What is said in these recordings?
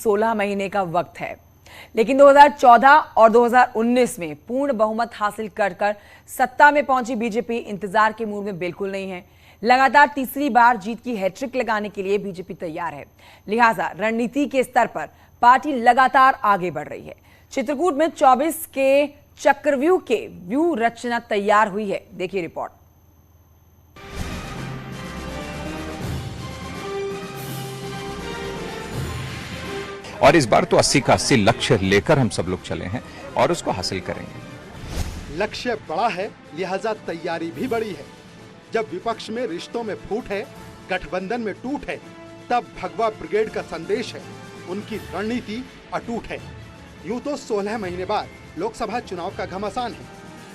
16 महीने का वक्त है, लेकिन 2014 और 2019 में पूर्ण बहुमत हासिल कर सत्ता में पहुंची बीजेपी इंतजार के मूड में बिल्कुल नहीं है। लगातार तीसरी बार जीत की हैट्रिक लगाने के लिए बीजेपी तैयार है। लिहाजा रणनीति के स्तर पर पार्टी लगातार आगे बढ़ रही है। चित्रकूट में 24 के चक्रव्यूह के व्यू रचना तैयार हुई है। देखिए रिपोर्ट। और इस बार तो 80 का 80 लक्ष्य लेकर हम सब लोग चले हैं और उसको हासिल करेंगे। लक्ष्य बड़ा है, लिहाजा तैयारी भी बड़ी है। जब विपक्ष में रिश्तों में फूट है, गठबंधन में टूट है, तब भगवा ब्रिगेड का संदेश है, उनकी रणनीति अटूट है। यूं तो 16 महीने बाद लोकसभा चुनाव का घमासान है,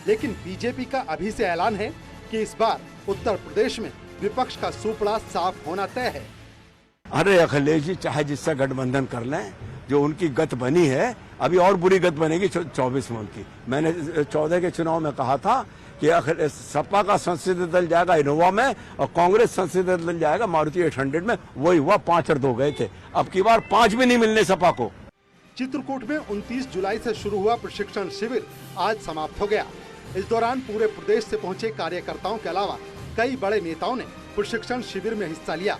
लेकिन बीजेपी का अभी से ऐलान है कि इस बार उत्तर प्रदेश में विपक्ष का सुपड़ा साफ होना तय है। अरे अखिलेश जी चाहे जिससे गठबंधन कर लें, जो उनकी गत बनी है अभी और बुरी गत बनेगी 24 में उनकी। मैंने 14 के चुनाव में कहा था कि सपा का संसदीय दल जाएगा इनोवा में और कांग्रेस संसदीय दल जाएगा मारुति 800 में। वही हुआ, 5 और 2 गए थे। अब की बार 5 भी नहीं मिलने सपा को। चित्रकूट में 29 जुलाई से शुरू हुआ प्रशिक्षण शिविर आज समाप्त हो गया। इस दौरान पूरे प्रदेश से पहुंचे कार्यकर्ताओं के अलावा कई बड़े नेताओं ने प्रशिक्षण शिविर में हिस्सा लिया।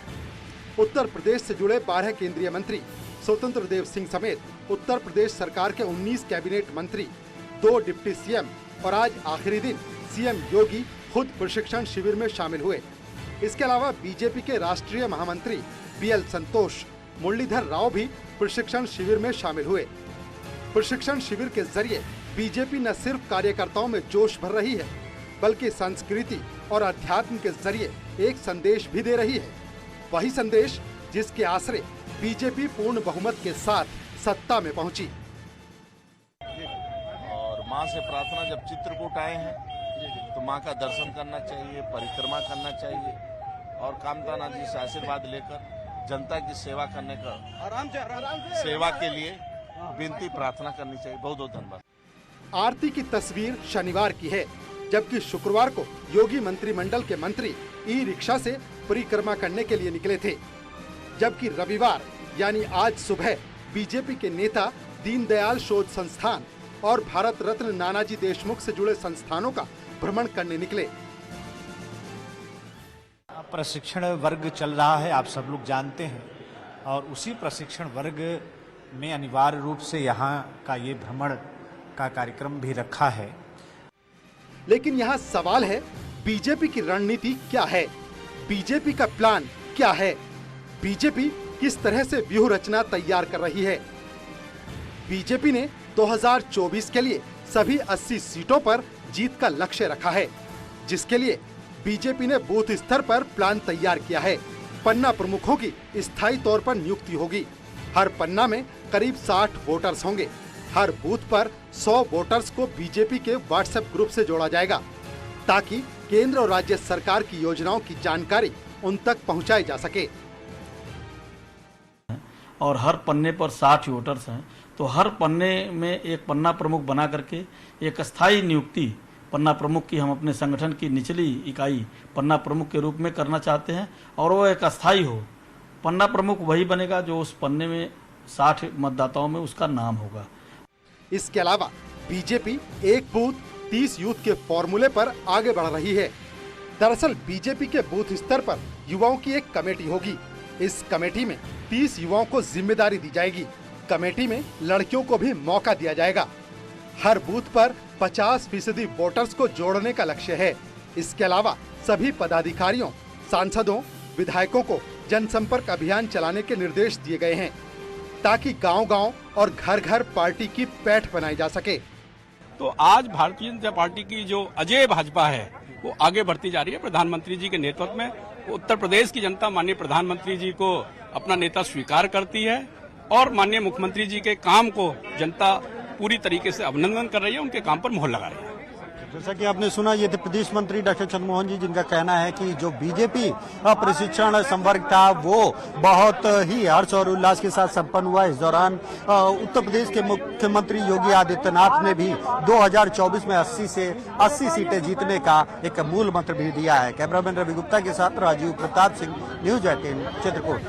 उत्तर प्रदेश से जुड़े 12 केंद्रीय मंत्री, स्वतंत्र देव सिंह समेत उत्तर प्रदेश सरकार के 19 कैबिनेट मंत्री, 2 डिप्टी सीएम और आज आखिरी दिन सीएम योगी खुद प्रशिक्षण शिविर में शामिल हुए। इसके अलावा बीजेपी के राष्ट्रीय महामंत्री बीएल संतोष, मुरलीधर राव भी प्रशिक्षण शिविर में शामिल हुए। प्रशिक्षण शिविर के जरिए बीजेपी न सिर्फ कार्यकर्ताओं में जोश भर रही है, बल्कि संस्कृति और अध्यात्म के जरिए एक संदेश भी दे रही है। वही संदेश जिसके आसरे बीजेपी पूर्ण बहुमत के साथ सत्ता में पहुंची। और मां से प्रार्थना, जब चित्रकूट आए हैं तो मां का दर्शन करना चाहिए, परिक्रमा करना चाहिए और कामकाना जी से आशीर्वाद लेकर जनता की सेवा करने का सेवा के लिए विनती प्रार्थना करनी चाहिए। बहुत बहुत धन्यवाद। आरती की तस्वीर शनिवार की है, जबकि शुक्रवार को योगी मंत्रिमंडल के मंत्री ई रिक्शा से परिक्रमा करने के लिए निकले थे, जबकि रविवार यानी आज सुबह बीजेपी के नेता दीनदयाल शोध संस्थान और भारत रत्न नानाजी देशमुख से जुड़े संस्थानों का भ्रमण करने निकले। प्रशिक्षण वर्ग चल रहा है, आप सब लोग जानते हैं, और उसी प्रशिक्षण वर्ग में अनिवार्य रूप से यहाँ का ये भ्रमण का कार्यक्रम भी रखा है। लेकिन यहाँ सवाल है, बीजेपी की रणनीति क्या है? बीजेपी का प्लान क्या है? बीजेपी किस तरह से व्यूह रचना तैयार कर रही है? बीजेपी ने 2024 के लिए सभी 80 सीटों पर जीत का लक्ष्य रखा है, जिसके लिए बीजेपी ने बूथ स्तर पर प्लान तैयार किया है। पन्ना प्रमुखों की स्थायी तौर पर नियुक्ति होगी। हर पन्ना में करीब 60 वोटर्स होंगे। हर बूथ पर 100 वोटर्स को बीजेपी के व्हाट्सएप ग्रुप से जोड़ा जाएगा, ताकि केंद्र और राज्य सरकार की योजनाओं की जानकारी उन तक पहुंचाई जा सके। और हर पन्ने पर 60 वोटर्स हैं, तो हर पन्ने में एक पन्ना प्रमुख बना करके एक स्थायी नियुक्ति पन्ना प्रमुख की हम अपने संगठन की निचली इकाई पन्ना प्रमुख के रूप में करना चाहते हैं, और वो एक अस्थायी हो। पन्ना प्रमुख वही बनेगा जो उस पन्ने में 60 मतदाताओं में उसका नाम होगा। इसके अलावा बीजेपी एक बूथ 30 यूथ के फॉर्मूले पर आगे बढ़ रही है। दरअसल बीजेपी के बूथ स्तर पर युवाओं की एक कमेटी होगी। इस कमेटी में 30 युवाओं को जिम्मेदारी दी जाएगी। कमेटी में लड़कियों को भी मौका दिया जाएगा। हर बूथ पर 50% वोटर्स को जोड़ने का लक्ष्य है। इसके अलावा सभी पदाधिकारियों, सांसदों, विधायकों को जनसंपर्क अभियान चलाने के निर्देश दिए गए हैं, ताकि गांव-गांव और घर-घर पार्टी की पैठ बनाई जा सके। तो आज भारतीय जनता पार्टी की जो अजय भाजपा है वो आगे बढ़ती जा रही है। प्रधानमंत्री जी के नेतृत्व में उत्तर प्रदेश की जनता माननीय प्रधानमंत्री जी को अपना नेता स्वीकार करती है और माननीय मुख्यमंत्री जी के काम को जनता पूरी तरीके से अभिनंदन कर रही है, उनके काम पर मोहर लगा रही है। जैसा कि आपने सुना, ये थे प्रदेश मंत्री डॉक्टर चंद्रमोहन जी, जिनका कहना है कि जो बीजेपी प्रशिक्षण संवर्ग था वो बहुत ही हर्ष और उल्लास के साथ संपन्न हुआ। इस दौरान उत्तर प्रदेश के मुख्यमंत्री योगी आदित्यनाथ ने भी 2024 में 80 से 80 सीटें जीतने का एक मूल मंत्र भी दिया है। कैमरामैन रवि गुप्ता के साथ राजीव प्रताप सिंह, न्यूज 18 चित्रकूट।